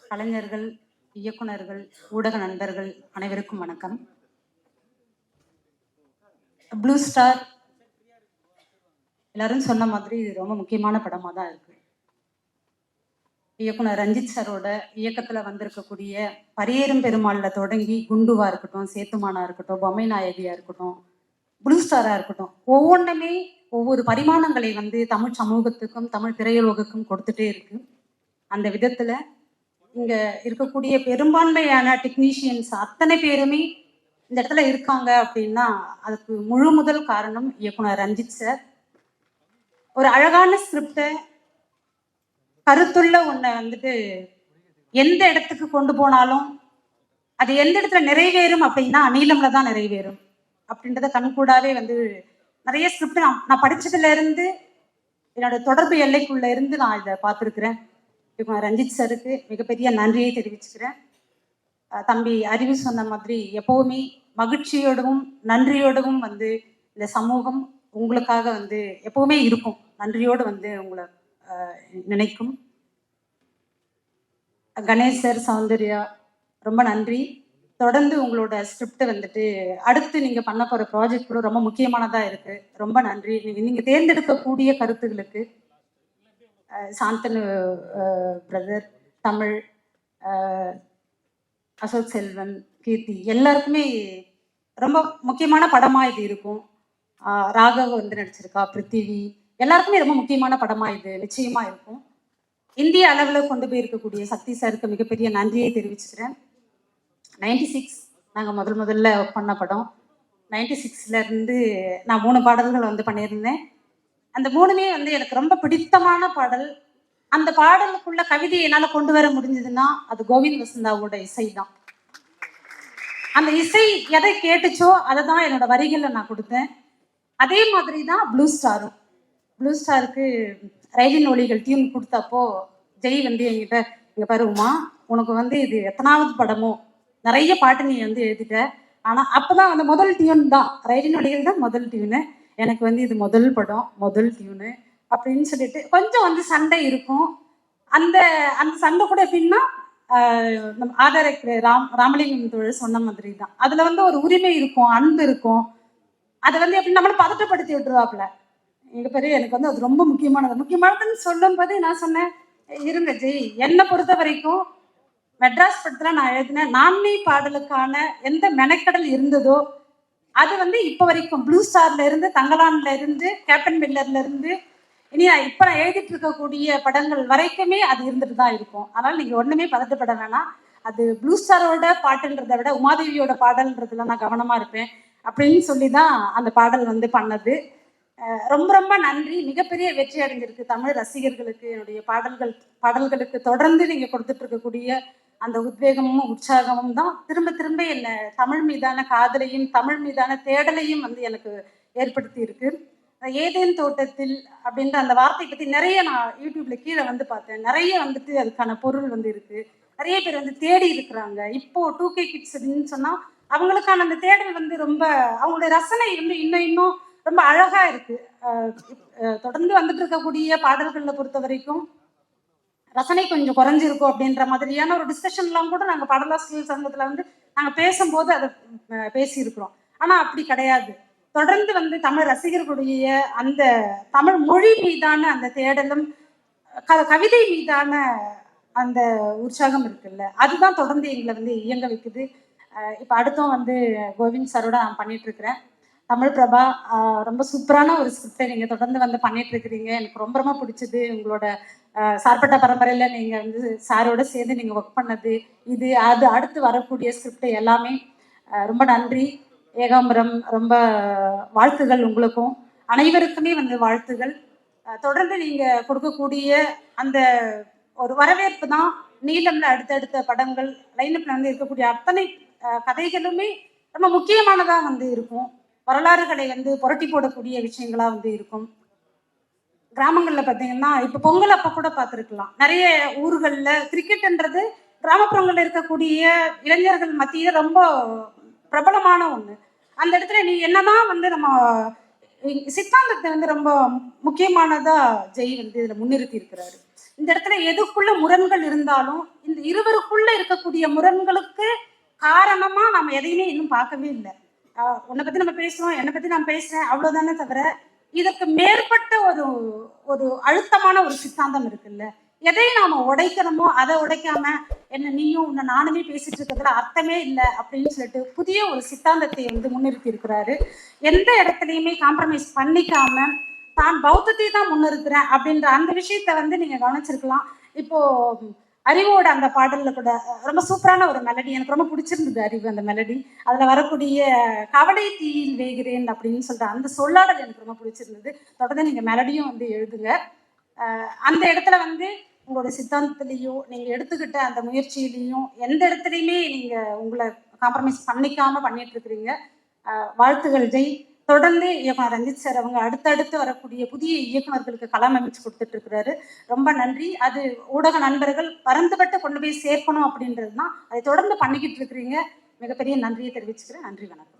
கலைஞர்கள், இயக்குனர்கள், ஊடக நண்பர்கள் அனைவருக்கும் வணக்கம். ப்ளூ ஸ்டார் எல்லாரும் சொன்ன மாதிரி இது ரொம்ப முக்கியமான படமாக தான் இருக்கு. இயக்குனர் ரஞ்சித் சாரோட இயக்கத்துல வந்திருக்கக்கூடிய பரியேறும் பெருமாள்ல தொடங்கி குண்டுவா இருக்கட்டும், சேத்துமானா இருக்கட்டும், பொம்மை நாயகியா இருக்கட்டும், ப்ளூ ஸ்டாரா இருக்கட்டும், ஒவ்வொன்றுமே ஒவ்வொரு பரிமாணங்களை வந்து தமிழ் சமூகத்துக்கும் தமிழ் திரையுலகுக்கும் கொடுத்துட்டே இருக்கு. அந்த விதத்துல இங்க இருக்கக்கூடிய பெரும்பான்மையான டெக்னீஷியன்ஸ் அத்தனை பேருமே இந்த இடத்துல இருக்காங்க அப்படின்னா அதுக்கு முழு முதல் காரணம் இயக்குனர் ரஞ்சித் சார். ஒரு அழகான ஸ்கிரிப்டை, கருத்துள்ள ஒன்றை வந்துட்டு எந்த இடத்துக்கு கொண்டு போனாலும் அது எந்த இடத்துல நிறைவேறும் அப்படின்னா நீளம்ல தான் நிறைவேறும் அப்படின்றத கண்கூடாவே வந்து நிறைய ஸ்கிரிப்ட் நான் படிச்சதுல இருந்து என்னோட தொடர்பு எல்லைக்குள்ள இருந்து நான் இதை பார்த்துருக்கிறேன். ரஞ்சித் சாருக்கு மிகப்பெரிய நன்றியை தெரிவிச்சுக்கிறேன். தம்பி அறிவு சொன்ன மாதிரி எப்பவுமே மகிழ்ச்சியோடவும் நன்றியோடவும் வந்து இந்த சமூகம் உங்களுக்காக வந்து எப்பவுமே இருக்கும், நன்றியோடு வந்து உங்களை நினைக்கும். கணேஷ் சார், சௌந்தர்யா, ரொம்ப நன்றி. தொடர்ந்து உங்களோட ஸ்கிரிப்டை வந்துட்டு அடுத்து நீங்க பண்ண போற ப்ராஜெக்ட் கூட ரொம்ப முக்கியமானதா இருக்கு. ரொம்ப நன்றி. நீங்க தேர்ந்தெடுக்கக்கூடிய கருத்துகளுக்கு சாந்தனு பிரதர், தமிழ், அசோக் செல்வன், கீர்த்தி எல்லாருக்குமே ரொம்ப முக்கியமான படமா இது இருக்கும். ராகவ் வந்து நடிச்சிருக்கா, பிருத்திவி, எல்லாருக்குமே ரொம்ப முக்கியமான படமா இது நிச்சயமா இருக்கும். இந்திய அளவில் கொண்டு போய் இருக்கக்கூடிய சக்தி சாருக்கு மிகப்பெரிய நன்றியை தெரிவிச்சுக்கிறேன். 96 நாங்கள் முதல்ல ஒர்க் பண்ண படம். 96ல இருந்து நான் 3 பாடல்கள் வந்து பண்ணியிருந்தேன். அந்த 3மே வந்து எனக்கு ரொம்ப பிடித்தமான பாடல். அந்த பாடலுக்குள்ள கவிதையை என்னால் கொண்டு வர முடிஞ்சதுன்னா அது கோவிந்த் வசந்தாவோட இசை தான். அந்த இசை எதை கேட்டுச்சோ அதை தான் என்னோட வரிகளை நான் கொடுத்தேன். அதே மாதிரி தான் ப்ளூ ஸ்டாரும். ப்ளூ ஸ்டாருக்கு ரயிலின் ஒளிகள் டியூன் கொடுத்தப்போ ஜெய் வந்து என்கிட்ட, இங்கே பாருமா, உனக்கு வந்து இது எத்தனாவது படமோ, நிறைய பாட்டு நீ வந்து எழுதிட்ட, ஆனால் அப்போதான் வந்து முதல் டியூன் தான், ரயிலின் ஒளிகள் தான் முதல் டியூனு, எனக்கு வந்து இது முதல் படம் முதல் டியூனு அப்படின்னு சொல்லிட்டு கொஞ்சம் வந்து சண்டை இருக்கும். அந்த அந்த சண்டை கூட எப்படின்னா நம்ம ஆதரக்கு ராமலிங்கம் தோழர் சொன்ன மாதிரி தான். அதில் வந்து ஒரு உரிமை இருக்கும், அன்பு இருக்கும். அதை வந்து எப்படி நம்மளை பதட்டப்படுத்தி விட்டுருவாப்புல. எங்க பேரு எனக்கு வந்து அது ரொம்ப முக்கியமானதுன்னு சொல்லும் போது நான் சொன்னேன், இருங்க ஜெய், என்னை பொறுத்த வரைக்கும் மெட்ராஸ் படத்துல நான் எழுதினேன் நான்மி பாடலுக்கான எந்த மெனக்கடல் இருந்ததோ அது வந்து இப்போ வரைக்கும் ப்ளூ ஸ்டார்ல இருந்து, தங்கலான்ல இருந்து, கேப்டன் மில்லர்ல இருந்து, இனி இப்ப நான் எழுதிட்டு இருக்கக்கூடிய படங்கள் வரைக்குமே அது இருந்துட்டு தான் இருக்கும். அதனால நீங்க ஒண்ணுமே பதட்டப்பட வேணாம். அது ப்ளூ ஸ்டாரோட பாட்டுன்றதை விட உமாதேவியோட பாடல்ன்றதுல நான் கவனமா இருப்பேன் அப்படின்னு சொல்லி தான் அந்த பாடல் வந்து பண்ணது. ரொம்ப ரொம்ப நன்றி. மிகப்பெரிய வெற்றி அடைஞ்சிருக்கு தமிழ் ரசிகர்களுக்கு. என்னுடைய பாடல்களுக்கு தொடர்ந்து நீங்க கொடுத்துட்டு இருக்கக்கூடிய அந்த உத்வேகமும் உற்சாகமும் தான் திரும்ப திரும்ப என்ன தமிழ் மீதான காதலையும் தமிழ் மீதான தேடலையும் வந்து எனக்கு ஏற்படுத்தி இருக்கு. ஏதேன் தோட்டத்தில் அப்படின்ற அந்த வார்த்தை பத்தி நிறைய நான் யூடியூப்ல கீழே வந்து பார்த்தேன். நிறைய வந்துட்டு அதுக்கான பொருள் வந்து இருக்கு. நிறைய பேர் வந்து தேடி இருக்கிறாங்க. இப்போ 2K கிட்ஸ் அப்படின்னு சொன்னா அவங்களுக்கான அந்த தேடல் வந்து ரொம்ப, அவங்களுடைய ரசனை வந்து இன்னும் ரொம்ப அழகா இருக்கு. தொடர்ந்து வந்துட்டு இருக்கக்கூடிய பாடல்களை பொறுத்த வரைக்கும் ரசனை கொஞ்சம் குறைஞ்சிருக்கும் அப்படின்ற மாதிரியான ஒரு டிஸ்கஷன்லாம் கூட நாங்கள் பாடலாசிரியர் சங்கத்துல வந்து நாங்கள் பேசும்போது அதை பேசியிருக்கிறோம். ஆனா அப்படி கிடையாது. தொடர்ந்து வந்து தமிழ் ரசிகர்களுடைய அந்த தமிழ் மொழி மீதான அந்த தேடலும் கவிதை மீதான அந்த உற்சாகம் இருக்குல்ல, அதுதான் தொடர்ந்து எங்களை வந்து இயங்க வைக்குது. இப்போ அடுத்தும் வந்து கோவிந்த் சாரோட நான் பண்ணிட்டு இருக்கிறேன். தமிழ் பிரபா, ரொம்ப சூப்பரான ஒரு ஸ்கிரிப்டை நீங்கள் தொடர்ந்து வந்து பண்ணிட்டு இருக்கிறீங்க. எனக்கு ரொம்ப ரொம்ப பிடிச்சது உங்களோட சார்பட்ட பரம்பரையில் நீங்கள் வந்து சாரோட சேர்ந்து நீங்கள் ஒர்க் பண்ணது, இது அது அடுத்து வரக்கூடிய ஸ்கிரிப்ட் எல்லாமே ரொம்ப நன்றி. ஏகாம்பரம், ரொம்ப வாழ்த்துகள் உங்களுக்கும், அனைவருக்குமே வந்து வாழ்த்துகள். தொடர்ந்து நீங்கள் கொடுக்கக்கூடிய அந்த ஒரு வரவேற்பு தான் நீளம்ல அடுத்தடுத்த படங்கள் லைனப்ல வந்து இருக்கக்கூடிய அத்தனை கதைகளுமே ரொம்ப முக்கியமானதாக வந்து இருக்கும். வரலாறுகளை வந்து புரட்டி போடக்கூடிய விஷயங்களா வந்து இருக்கும். கிராமங்கள்ல பார்த்தீங்கன்னா இப்போ பொங்கல் அப்போ கூட பார்த்துருக்கலாம், நிறைய ஊர்களில் கிரிக்கெட்ன்றது கிராமப்புறங்களில் இருக்கக்கூடிய இளைஞர்கள் மத்தியில் ரொம்ப பிரபலமான ஒன்று. அந்த இடத்துல நீ என்னதான் வந்து நம்ம சித்தாந்தத்தை வந்து ரொம்ப முக்கியமானதா ஜெய் வந்து இதில் முன்னிறுத்தி இருக்கிறாரு. இந்த இடத்துல எதுக்குள்ள முரண்கள் இருந்தாலும் இந்த இருவருக்குள்ள இருக்கக்கூடிய முரண்களுக்கு காரணமா நம்ம எதையுமே இன்னும் பார்க்கவே இல்லை. உன்னை பத்தி நம்ம பேசுறோம், என்னை பத்தி நான் பேசுறேன், அவ்வளவுதானே தவிர இதற்கு மேற்பட்ட ஒரு ஒரு அழுத்தமான ஒரு சித்தாந்தம் இருக்குல்ல. எதையும் நாம உடைக்கணுமோ அதை உடைக்காம என்ன நீயும் உன்னை நானுமே பேசிட்டு இருக்கிறதுல அர்த்தமே இல்லை அப்படின்னு சொல்லிட்டு புதிய ஒரு சித்தாந்தத்தை வந்து முன்னிறுத்தி இருக்கிறாரு. எந்த இடத்துலையுமே காம்ப்ரமைஸ் பண்ணிக்காம தான் பௌத்தத்தை தான் முன்னிறுத்துறேன் அப்படின்ற அந்த விஷயத்த வந்து நீங்க கவனிச்சிருக்கலாம். இப்போ அறிவோட அந்த பாடல்ல கூட ரொம்ப சூப்பரான ஒரு மெலடி, எனக்கு ரொம்ப பிடிச்சிருந்தது அறிவு அந்த மெலடி. அதுல வரக்கூடிய கவலை தீயில் வேகிறேன் அப்படின்னு சொல்ற அந்த சொல்லாடல் எனக்கு ரொம்ப பிடிச்சிருந்தது. தொடர்ந்து நீங்க மெலடியும் வந்து எழுதுங்க. அந்த இடத்துல வந்து உங்களோட சித்தாந்தத்திலையும் நீங்க எடுத்துக்கிட்ட அந்த முயற்சியிலையும் எந்த இடத்துலையுமே நீங்க உங்களை காம்ப்ரமைஸ் பண்ணிக்காம பண்ணிட்டு இருக்கிறீங்க. வாழ்த்துகள் ஜெய். தொடர்ந்து இயக்குனர் ரஞ்சித் சார் அவங்க அடுத்தடுத்து வரக்கூடிய புதிய இயக்குநர்களுக்கு களம் அமைச்சு கொடுத்துட்டு இருக்கிறாரு. ரொம்ப நன்றி. அது ஊடக நண்பர்கள் பறந்துபட்டு கொண்டு போய் சேர்க்கணும் அப்படின்றது தான். அதை தொடர்ந்து பண்ணிக்கிட்டு இருக்கிறீங்க. மிகப்பெரிய நன்றியை தெரிவிச்சுக்கிறேன். நன்றி, வணக்கம்.